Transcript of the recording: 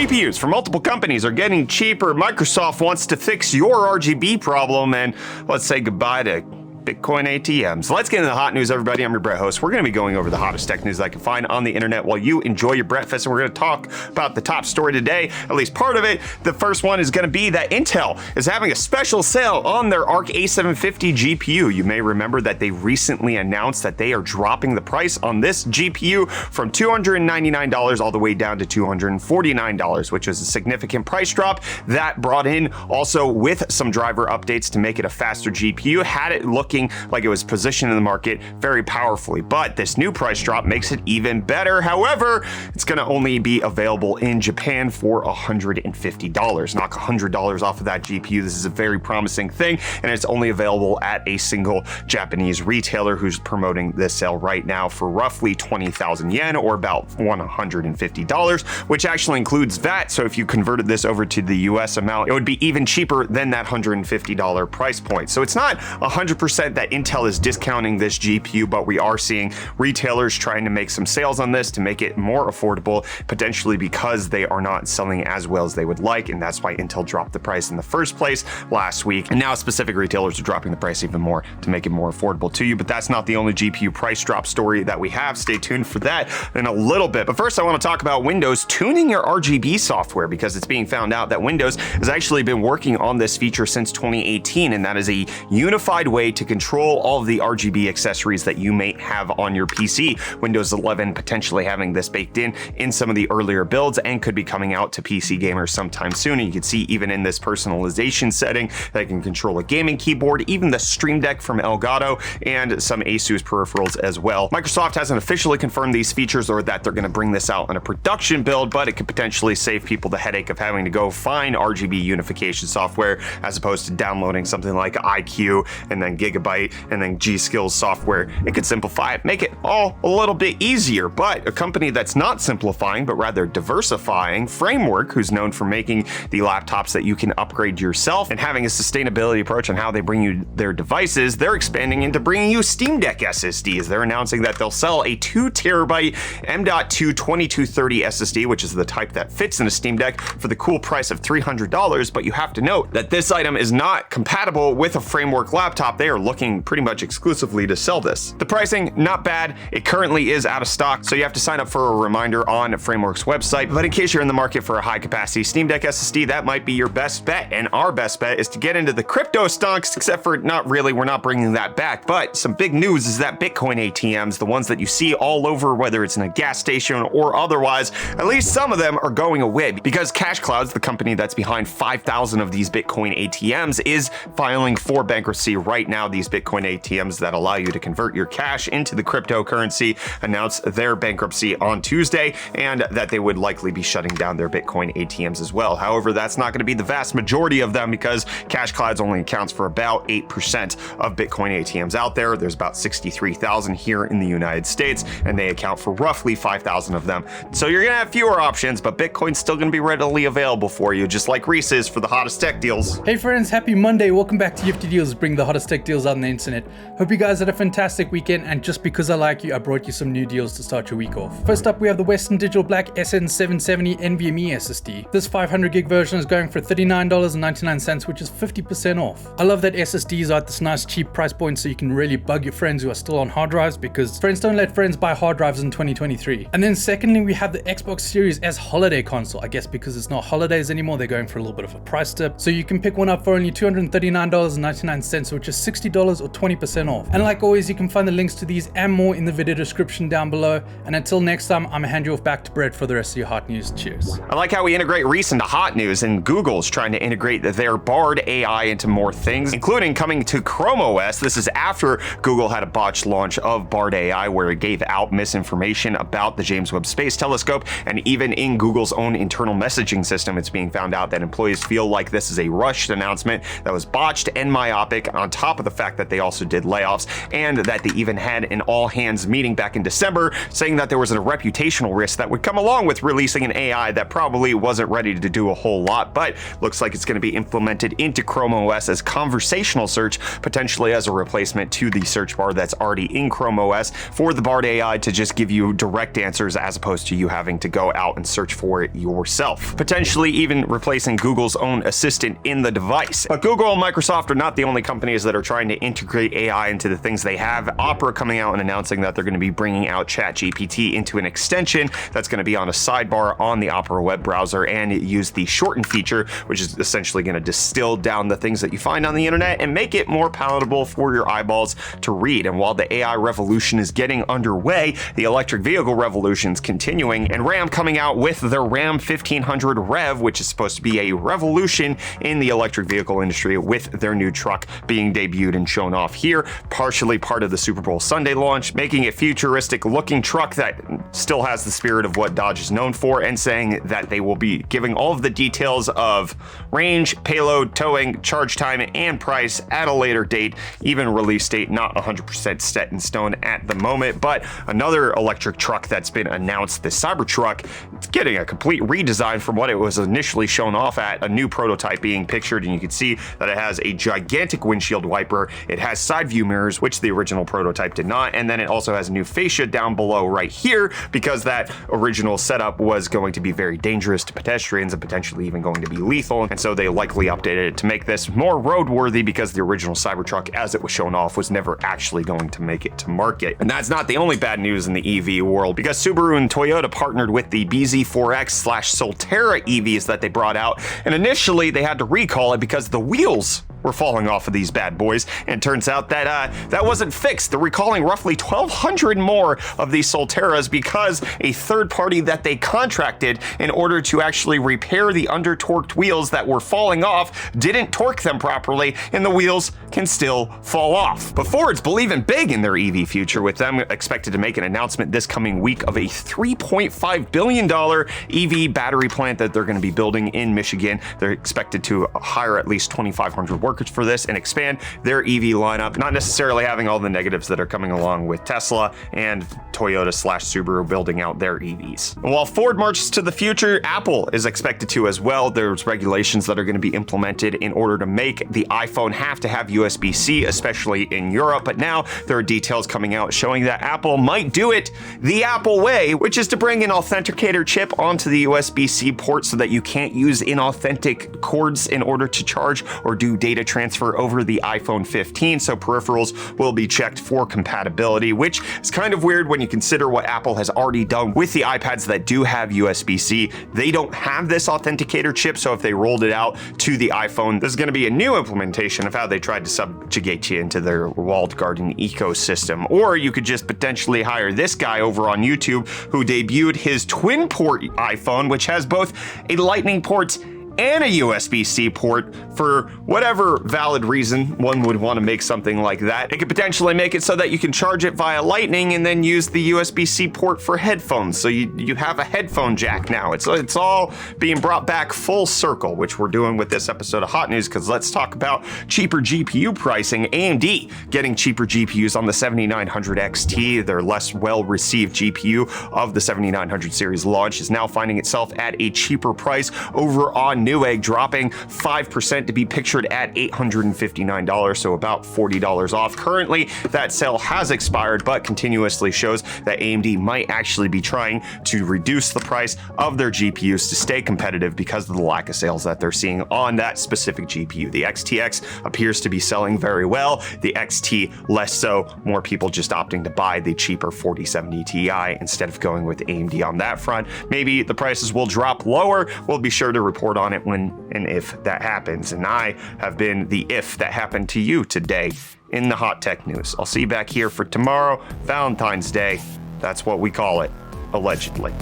GPUs from multiple companies are getting cheaper. Microsoft wants to fix your RGB problem, and let's say goodbye to Bitcoin ATMs. Let's get into the hot news, everybody. I'm your Brett host. We're going to be going over the hottest tech news I can find on the internet while you enjoy your breakfast, and we're going to talk about the top story today, at least part of it. The first one is going to be that Intel is having a special sale on their Arc A750 GPU. You may remember that they recently announced that they are dropping the price on this GPU from $299 all the way down to $249, which is a significant price drop. That brought in also with some driver updates to make it a faster GPU, had it looking like it was positioned in the market very powerfully. But this new price drop makes it even better. However, it's going to only be available in Japan for $150. Knock $100 off of that GPU. This is a very promising thing, and it's only available at a single Japanese retailer who's promoting this sale right now for roughly 20,000 yen, or about $150, which actually includes VAT. So if you converted this over to the US amount, it would be even cheaper than that $150 price point. So it's not 100% that Intel is discounting this GPU, but we are seeing retailers trying to make some sales on this to make it more affordable, potentially because they are not selling as well as they would like, and that's why Intel dropped the price in the first place last week. And now specific retailers are dropping the price even more to make it more affordable to you. But that's not the only GPU price drop story that we have. Stay tuned for that in a little bit. But first, I want to talk about Windows tuning your RGB software, because it's being found out that Windows has actually been working on this feature since 2018, and that is a unified way to control all of the RGB accessories that you may have on your PC. Windows 11 potentially having this baked in some of the earlier builds, and could be coming out to PC gamers sometime soon. And you can see even in this personalization setting that I can control a gaming keyboard, even the Stream Deck from Elgato, and some Asus peripherals as well. Microsoft hasn't officially confirmed these features or that they're going to bring this out in a production build, but it could potentially save people the headache of having to go find RGB unification software as opposed to downloading something like iQ and then Gigabyte and then G-Skills software. It could simplify it, make it all a little bit easier. But a company that's not simplifying, but rather diversifying, Framework, who's known for making the laptops that you can upgrade yourself and having a sustainability approach on how they bring you their devices, they're expanding into bringing you Steam Deck SSDs. They're announcing that they'll sell a 2 terabyte M.2 2230 SSD, which is the type that fits in a Steam Deck, for the cool price of $300. But you have to note that this item is not compatible with a Framework laptop. They are looking pretty much exclusively to sell this. The pricing, not bad. It currently is out of stock, so you have to sign up for a reminder on Framework's website. But in case you're in the market for a high capacity Steam Deck SSD, that might be your best bet. And our best bet is to get into the crypto stocks, except for not really, we're not bringing that back. But some big news is that Bitcoin ATMs, the ones that you see all over, whether it's in a gas station or otherwise, at least some of them are going away, because Cash Clouds, the company that's behind 5,000 of these Bitcoin ATMs, is filing for bankruptcy right now. These Bitcoin ATMs that allow you to convert your cash into the cryptocurrency announced their bankruptcy on Tuesday, and that they would likely be shutting down their Bitcoin ATMs as well. However, that's not going to be the vast majority of them, because Cash Clouds only accounts for about 8% of Bitcoin ATMs out there. There's about 63,000 here in the United States, and they account for roughly 5,000 of them. So you're going to have fewer options, but Bitcoin's still going to be readily available for you, just like Reece is for the hottest tech deals. Hey friends, happy Monday. Welcome back to UFD Deals, bring the hottest tech deals out on the internet. Hope you guys had a fantastic weekend, and just because I like you, I brought you some new deals to start your week off. First up, we have the Western Digital Black SN770 NVMe SSD. This 500 gig version is going for $39.99, which is 50% off. I love that SSDs are at this nice cheap price point, so you can really bug your friends who are still on hard drives, because friends don't let friends buy hard drives in 2023. And then secondly, we have the Xbox Series S holiday console. I guess because it's not holidays anymore, they're going for a little bit of a price dip. So you can pick one up for only $239.99, which is $60 or 20% off. And like always, you can find the links to these and more in the video description down below. And until next time, I'm gonna hand you off back to Brett for the rest of your hot news. Cheers. I like how we integrate Reece into hot news, and Google's trying to integrate their Bard AI into more things, including coming to ChromeOS. This is after Google had a botched launch of Bard AI, where it gave out misinformation about the James Webb Space Telescope, and even in Google's own internal messaging system, it's being found out that employees feel like this is a rushed announcement that was botched and myopic, on top of the fact fact that they also did layoffs and that they even had an all-hands meeting back in December saying that there was a reputational risk that would come along with releasing an AI that probably wasn't ready to do a whole lot, but looks like it's going to be implemented into ChromeOS as conversational search, potentially as a replacement to the search bar that's already in ChromeOS for the Bard AI to just give you direct answers as opposed to you having to go out and search for it yourself. Potentially even replacing Google's own assistant in the device. But Google and Microsoft are not the only companies that are trying to integrate AI into the things they have. Opera coming out and announcing that they're going to be bringing out ChatGPT into an extension that's going to be on a sidebar on the Opera web browser and use the shorten feature, which is essentially going to distill down the things that you find on the internet and make it more palatable for your eyeballs to read. And while the AI revolution is getting underway, the electric vehicle revolution is continuing, and Ram coming out with their Ram 1500 Rev, which is supposed to be a revolution in the electric vehicle industry with their new truck being debuted and shown off here, partially part of the Super Bowl Sunday launch, making a futuristic looking truck that still has the spirit of what Dodge is known for, and saying that they will be giving all of the details of range, payload, towing, charge time, and price at a later date, even release date not 100% set in stone at the moment. But another electric truck that's been announced, the Cybertruck, it's getting a complete redesign from what it was initially shown off at, a new prototype being pictured, and you can see that it has a gigantic windshield wiper, it has side view mirrors, which the original prototype did not, and then it also has a new fascia down below right here because that original setup was going to be very dangerous to pedestrians and potentially even going to be lethal, and so they likely updated it to make this more roadworthy because the original Cybertruck, as it was shown off, was never actually going to make it to market. And that's not the only bad news in the EV world, because Subaru and Toyota partnered with the BZ4X/Solterra EVs that they brought out, and initially they had to recall it because the wheels were falling off of these bad boys, and it turns out that that wasn't fixed. They're recalling roughly 1,200 more of these Solterras because a third party that they contracted in order to actually repair the under-torqued wheels that were falling off didn't torque them properly, and the wheels can still fall off. But Ford's believing big in their EV future, with them expected to make an announcement this coming week of a $3.5 billion EV battery plant that they're going to be building in Michigan. They're expected to hire at least 2,500 workers for this and expand their EV lineup, not necessarily having all the negatives that are coming along with Tesla and Toyota/Subaru building out their EVs. And while Ford marches to the future, Apple is expected to as well. There's regulations that are going to be implemented in order to make the iPhone have to have USB-C, especially in Europe. But now there are details coming out showing that Apple might do it the Apple way, which is to bring an authenticator chip onto the USB-C port so that you can't use inauthentic cords in order to charge or do data transfer over the iPhone 15, so peripherals will be checked for compatibility, which is kind of weird when you consider what Apple has already done with the iPads that do have USB-C. They don't have this authenticator chip, so if they rolled it out to the iPhone, there's going to be a new implementation of how they tried to subjugate you into their walled garden ecosystem. Or you could just potentially hire this guy over on YouTube who debuted his twin port iPhone, which has both a Lightning port and a USB-C port. For whatever valid reason one would want to make something like that, it could potentially make it so that you can charge it via Lightning and then use the USB-C port for headphones. So you have a headphone jack now. It's all being brought back full circle, which we're doing with this episode of Hot News, because let's talk about cheaper GPU pricing. AMD getting cheaper GPUs on the 7900 XT, their less well-received GPU of the 7900 series launch, is now finding itself at a cheaper price over on Newegg, dropping 5% to be pictured at $859, so about $40 off. Currently, that sale has expired, but continuously shows that AMD might actually be trying to reduce the price of their GPUs to stay competitive because of the lack of sales that they're seeing on that specific GPU. The XTX appears to be selling very well, the XT less so, more people just opting to buy the cheaper 4070 Ti instead of going with AMD on that front. Maybe the prices will drop lower. We'll be sure to report on it when and if that happens. And I have been the if that happened to you today in the hot tech news. I'll see you back here for tomorrow, Valentine's Day. That's what we call it, allegedly.